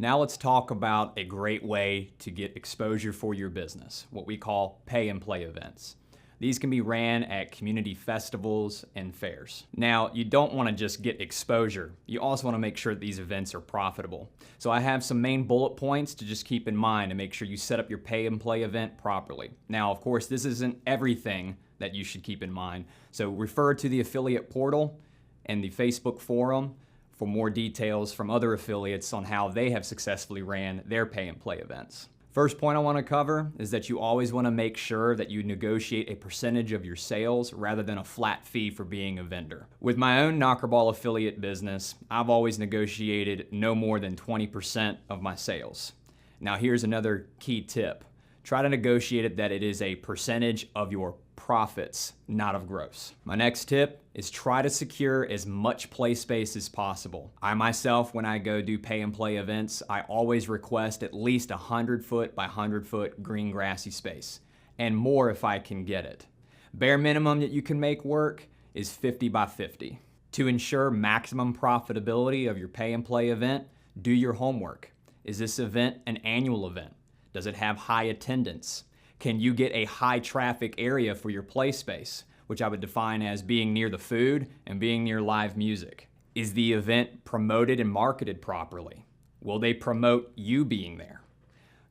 Now let's talk about a great way to get exposure for your business, what we call pay and play events. These can be ran at community festivals and fairs. Now, you don't want to just get exposure. You also want to make sure that these events are profitable. So I have some main bullet points to just keep in mind to make sure you set up your pay and play event properly. Now, of course, this isn't everything that you should keep in mind. So refer to the affiliate portal and the Facebook forum for more details from other affiliates on how they have successfully ran their pay and play events. First point I want to cover is that you always want to make sure that you negotiate a percentage of your sales rather than a flat fee for being a vendor. With my own Knockerball affiliate business, I've always negotiated no more than 20% of my sales. Now here's another key tip. Try to negotiate it that it is a percentage of your profits, not of gross. My next tip is try to secure as much play space as possible. I myself, when I go do pay and play events, I always request at least 100 foot by 100 foot green grassy space, and more if I can get it. Bare minimum that you can make work is 50 by 50. To ensure maximum profitability of your pay and play event, do your homework. Is this event an annual event? Does it have high attendance? Can you get a high traffic area for your play space, which I would define as being near the food and being near live music? Is the event promoted and marketed properly? Will they promote you being there?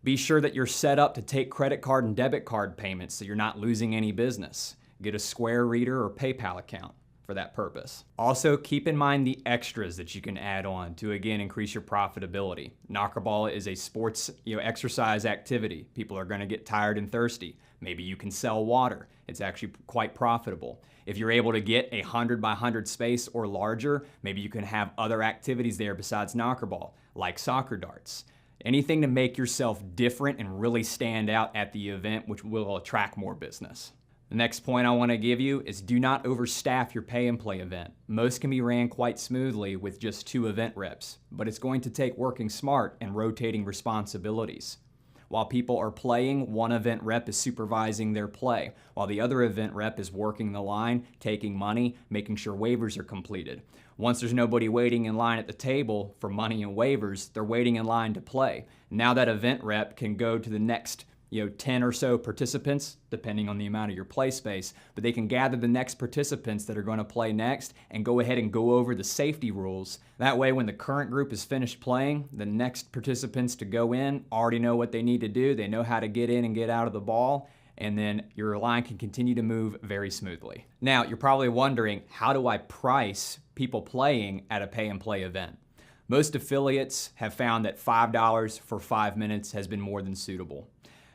Be sure that you're set up to take credit card and debit card payments so you're not losing any business. Get a Square Reader or PayPal account for that purpose. Also, keep in mind the extras that you can add on to, again, increase your profitability. Knockerball is a sports, exercise activity. People are going to get tired and thirsty. Maybe you can sell water. It's actually quite profitable. If you're able to get 100 by 100 space or larger, maybe you can have other activities there besides Knockerball, like soccer darts. Anything to make yourself different and really stand out at the event, which will attract more business. The next point I want to give you is do not overstaff your pay and play event. Most can be ran quite smoothly with just 2 event reps, but it's going to take working smart and rotating responsibilities. While people are playing, one event rep is supervising their play, while the other event rep is working the line, taking money, making sure waivers are completed. Once there's nobody waiting in line at the table for money and waivers, they're waiting in line to play. Now that event rep can go to the next 10 or so participants, depending on the amount of your play space, but they can gather the next participants that are going to play next and go ahead and go over the safety rules. That way, when the current group is finished playing, the next participants to go in already know what they need to do. They know how to get in and get out of the ball, and then your line can continue to move very smoothly. Now, you're probably wondering, how do I price people playing at a pay and play event? Most affiliates have found that $5 for 5 minutes has been more than suitable.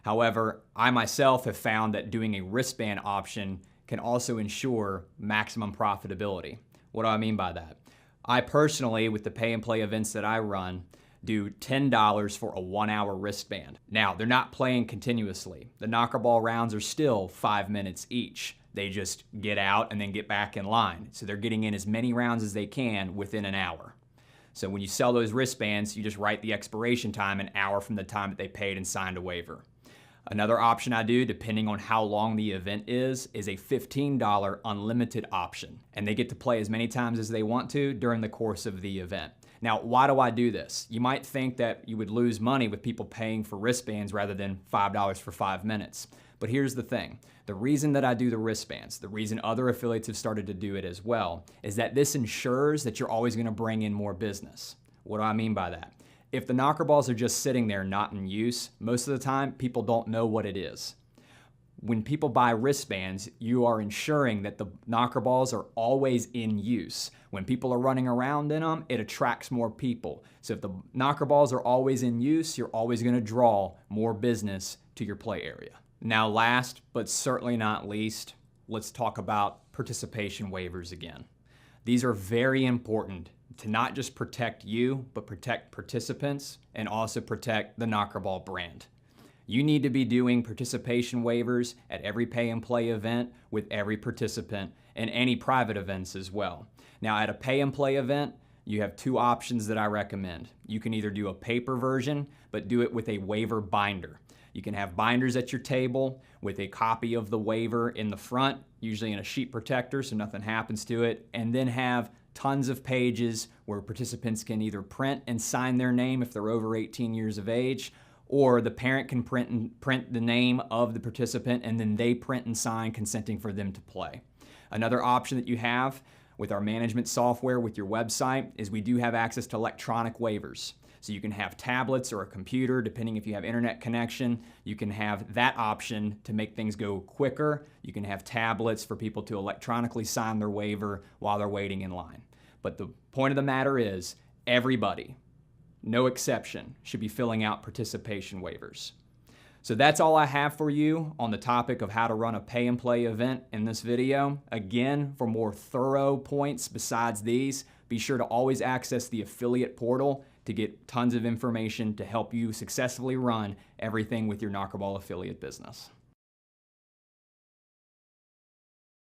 However, I myself have found that doing a wristband option can also ensure maximum profitability. What do I mean by that? I personally, with the pay and play events that I run, do $10 for a 1-hour wristband. Now, they're not playing continuously. The Knockerball rounds are still 5 minutes each. They just get out and then get back in line. So they're getting in as many rounds as they can within an hour. So when you sell those wristbands, you just write the expiration time an hour from the time that they paid and signed a waiver. Another option I do, depending on how long the event is a $15 unlimited option. And they get to play as many times as they want to during the course of the event. Now, why do I do this? You might think that you would lose money with people paying for wristbands rather than $5 for 5 minutes. But here's the thing. The reason that I do the wristbands, the reason other affiliates have started to do it as well, is that this ensures that you're always going to bring in more business. What do I mean by that? If the Knockerballs are just sitting there not in use, most of the time people don't know what it is. When people buy wristbands, you are ensuring that the Knockerballs are always in use. When people are running around in them, it attracts more people. So if the Knockerballs are always in use, you're always going to draw more business to your play area. Now, last but certainly not least, let's talk about participation waivers again. These are very important to not just protect you, but protect participants and also protect the Knockerball brand. You need to be doing participation waivers at every pay and play event with every participant and any private events as well. Now, at a pay and play event, you have 2 options that I recommend. You can either do a paper version, but do it with a waiver binder. You can have binders at your table with a copy of the waiver in the front, usually in a sheet protector so nothing happens to it, and then have tons of pages where participants can either print and sign their name if they're over 18 years of age, or the parent can print the name of the participant and then they print and sign consenting for them to play. Another option that you have with our management software with your website is we do have access to electronic waivers. So you can have tablets or a computer, depending if you have internet connection. You can have that option to make things go quicker. You can have tablets for people to electronically sign their waiver while they're waiting in line. But the point of the matter is, everybody, no exception, should be filling out participation waivers. So that's all I have for you on the topic of how to run a pay and play event in this video. Again, for more thorough points besides these, be sure to always access the affiliate portal to get tons of information to help you successfully run everything with your Knockerball affiliate business.